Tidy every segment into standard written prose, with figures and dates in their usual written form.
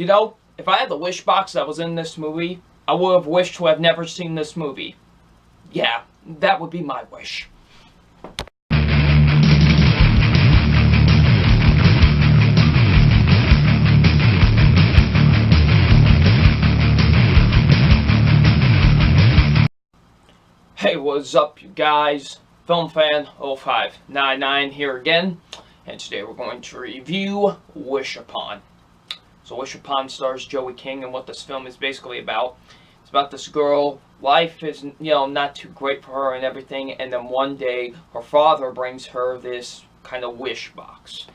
You know, if I had the wish box that was in this movie, I would have wished to have never seen this movie. Yeah, that would be my wish. Hey, what's up, you guys? FilmFan0599 here again, and today we're going to review Wish Upon. So Wish Upon stars Joey King, and what this film is basically about. It's about this girl. Life is, not too great for her and everything, and then one day her father brings her this kind of wish box,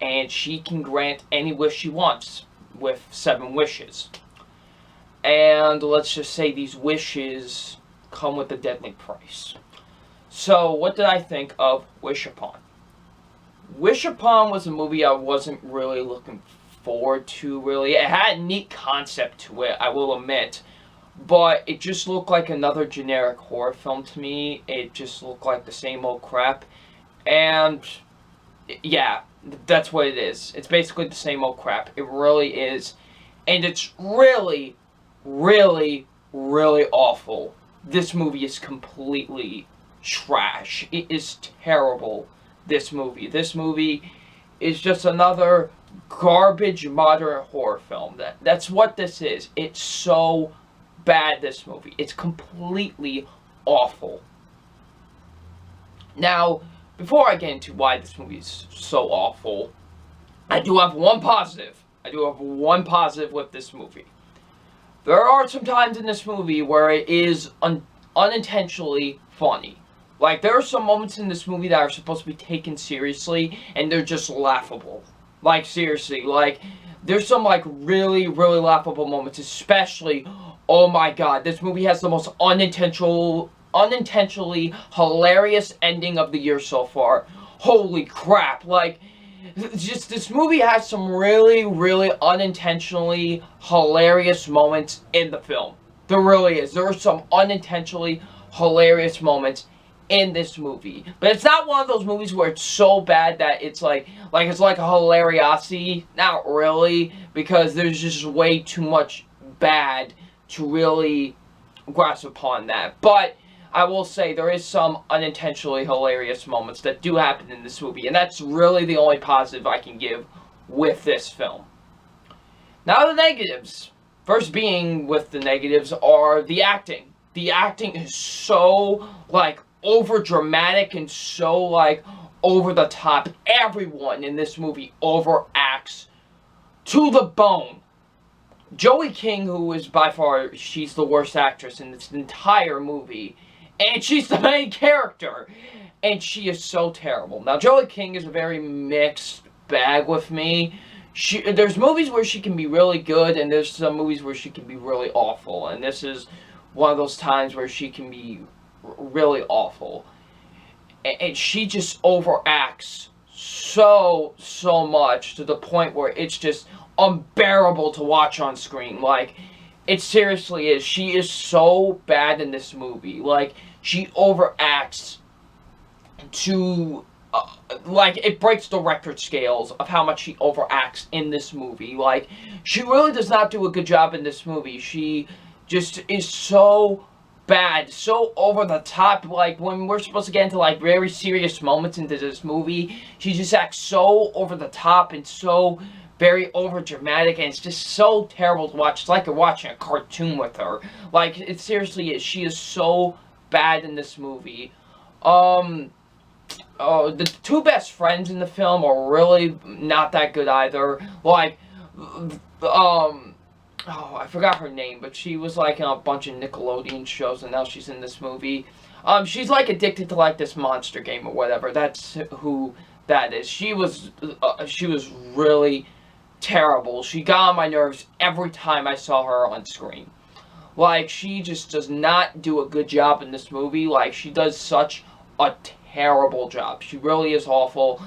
and she can grant any wish she wants with 7 wishes. And let's just say these wishes come with a deadly price. So, what did I think of Wish Upon? Wish Upon was a movie I wasn't really looking forward to, really. It had a neat concept to it, I will admit, but it just looked like another generic horror film to me. It just looked like the same old crap, and yeah, that's what it is. It's basically the same old crap. It really is, and it's really, really, really awful. This movie is completely trash. It is terrible, this movie. This movie is just another garbage modern horror film. That's what this is. It's so bad, this movie. It's completely awful. Now, before I get into why this movie is so awful, I do have one positive. I do have one positive with this movie. There are some times in this movie where it is unintentionally funny. Like, there are some moments in this movie that are supposed to be taken seriously, and they're just laughable. Like, seriously, like, there's some, like, really, really laughable moments, especially, oh my god, this movie has the most unintentionally hilarious ending of the year so far. Holy crap, like, just, this movie has some really, really unintentionally hilarious moments in the film. There really is. There are some unintentionally hilarious moments in this movie. But it's not one of those movies where it's so bad that it's like it's like a hilariosity. Not really, because there's just way too much bad to really grasp upon that. But I will say there is some unintentionally hilarious moments that do happen in this movie, and that's really the only positive I can give with this film. Now the negatives. First being with the negatives are the acting. The acting is so, like, over dramatic and so, like, over the top. Everyone in this movie overacts to the bone. Joey King, who is by far, she's the worst actress in this entire movie. And she's the main character. And she is so terrible. Now, Joey King is a very mixed bag with me. There's movies where she can be really good, and there's some movies where she can be really awful. And this is one of those times where she can be really awful. And she just overacts so much to the point where it's just unbearable to watch on screen. Like, it seriously is. She is so bad in this movie. Like, she overacts to, like, it breaks the record scales of how much she overacts in this movie. Like, she really does not do a good job in this movie. She just is so bad, so over the top. Like, when we're supposed to get into, like, very serious moments into this movie, she just acts so over the top and so very over dramatic, and it's just so terrible to watch. It's like you're watching a cartoon with her. Like, it seriously is. She is so bad in this movie. The 2 best friends in the film are really not that good either. Like, oh, I forgot her name, but she was, like, in a bunch of Nickelodeon shows, and now she's in this movie. She's, like, addicted to, like, this monster game or whatever. That's who that is. She was really terrible. She got on my nerves every time I saw her on screen. Like, she just does not do a good job in this movie. Like, she does such a terrible job. She really is awful.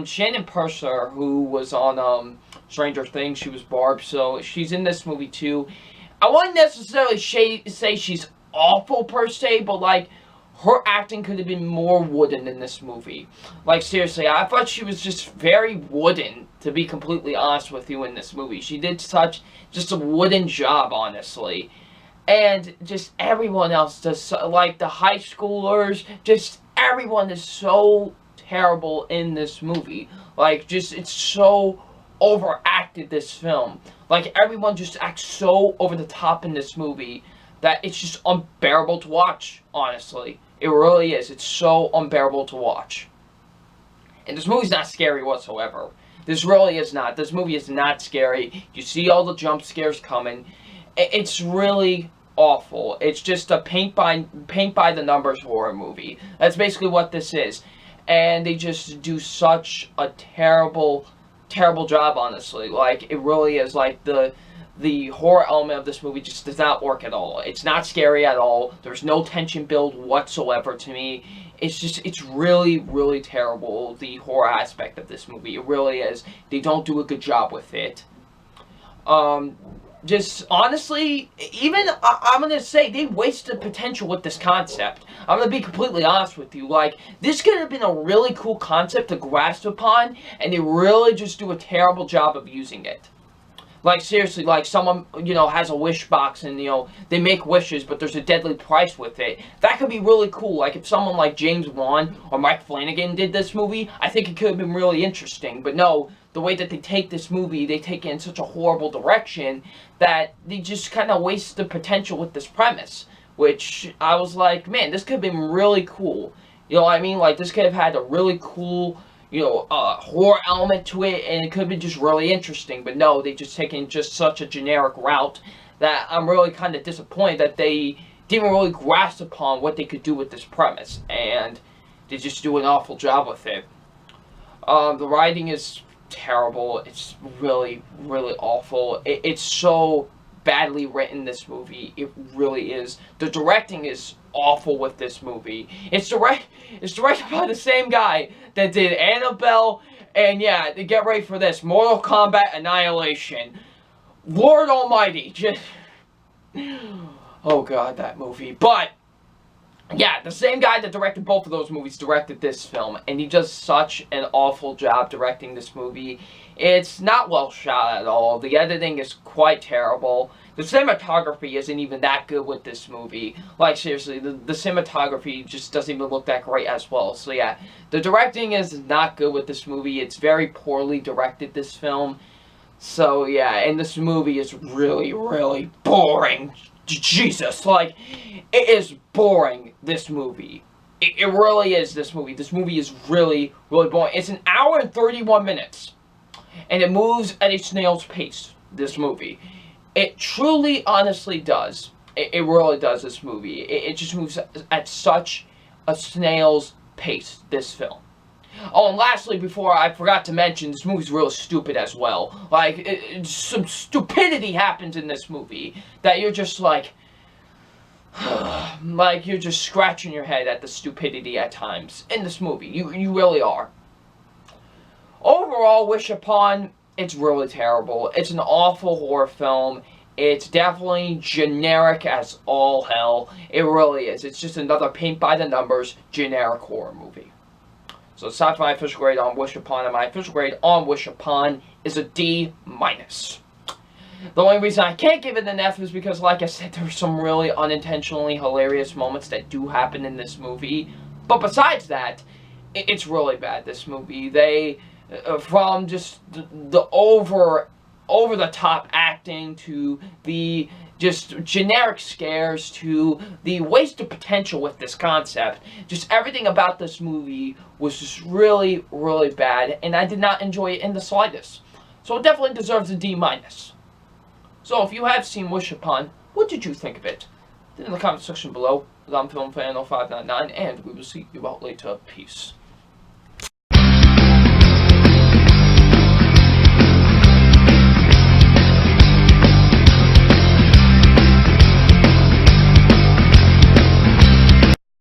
Shannon Purser, who was on Stranger Things, she was Barb, so she's in this movie too. I wouldn't necessarily say she's awful per se, but, like, her acting could have been more wooden in this movie. Like, seriously, I thought she was just very wooden, to be completely honest with you, in this movie. She did just a wooden job, honestly. And just everyone else does, like, the high schoolers, just everyone is so terrible in this movie. Like, just, it's so overacted, this film. Like, everyone just acts so over the top in this movie that it's just unbearable to watch, honestly. It really is. It's so unbearable to watch. And this movie's not scary whatsoever. This really is not. This movie is not scary. You see all the jump scares coming. It's really awful. It's just a paint by the numbers horror movie. That's basically what this is. And they just do such a terrible job, honestly. Like, it really is. Like, the horror element of this movie just does not work at all. It's not scary at all. There's no tension build whatsoever to me. It's really, really terrible, the horror aspect of this movie. It really is. They don't do a good job with it. Just, honestly, even, I'm gonna say, they wasted potential with this concept. I'm gonna be completely honest with you. Like, this could have been a really cool concept to grasp upon, and they really just do a terrible job of using it. Like, seriously, like, someone, has a wish box and, they make wishes, but there's a deadly price with it. That could be really cool. Like, if someone like James Wan or Mike Flanagan did this movie, I think it could have been really interesting. But no, the way that they take this movie, they take it in such a horrible direction that they just kind of waste the potential with this premise. Which, I was like, man, this could have been really cool. You know what I mean? Like, this could have had a really cool, horror element to it, and it could be just really interesting. But no, they just taken just such a generic route that I'm really kind of disappointed that they didn't really grasp upon what they could do with this premise, and they just do an awful job with it. The writing is terrible. It's really, really awful. It's so badly written, this movie. It really is. The directing is awful with this movie. It's directed by the same guy that did Annabelle, and yeah, get ready for this, Mortal Kombat Annihilation. Lord Almighty, just oh god, that movie. But yeah, the same guy that directed both of those movies directed this film, and he does such an awful job directing this movie. It's not well shot at all. The editing is quite terrible. The cinematography isn't even that good with this movie. Like, seriously, the cinematography just doesn't even look that great as well. So yeah, the directing is not good with this movie. It's very poorly directed, this film. So yeah, and this movie is really, really boring. Jesus, like, it is boring, this movie. It really is, this movie. This movie is really, really boring. It's an hour and 31 minutes. And it moves at a snail's pace, this movie. It truly, honestly does. It really does, this movie. It just moves at such a snail's pace, this film. Oh, and lastly, before I forgot to mention, this movie's real stupid as well. Like, some stupidity happens in this movie that you're just like, like, you're just scratching your head at the stupidity at times in this movie. You really are. Overall, Wish Upon, it's really terrible. It's an awful horror film. It's definitely generic as all hell. It really is. It's just another paint by the numbers generic horror movie. So it's time for my official grade on Wish Upon, and my official grade on Wish Upon is a D-. The only reason I can't give it an F is because, like I said, there are some really unintentionally hilarious moments that do happen in this movie. But besides that, it's really bad, this movie. They, from just the over-the-top acting to the just generic scares to the wasted potential with this concept. Just everything about this movie was just really, really bad, and I did not enjoy it in the slightest. So it definitely deserves a D-. So if you have seen Wish Upon, what did you think of it? Leave in the comment section below. I'm FilmFan0599, and we will see you out later. Peace.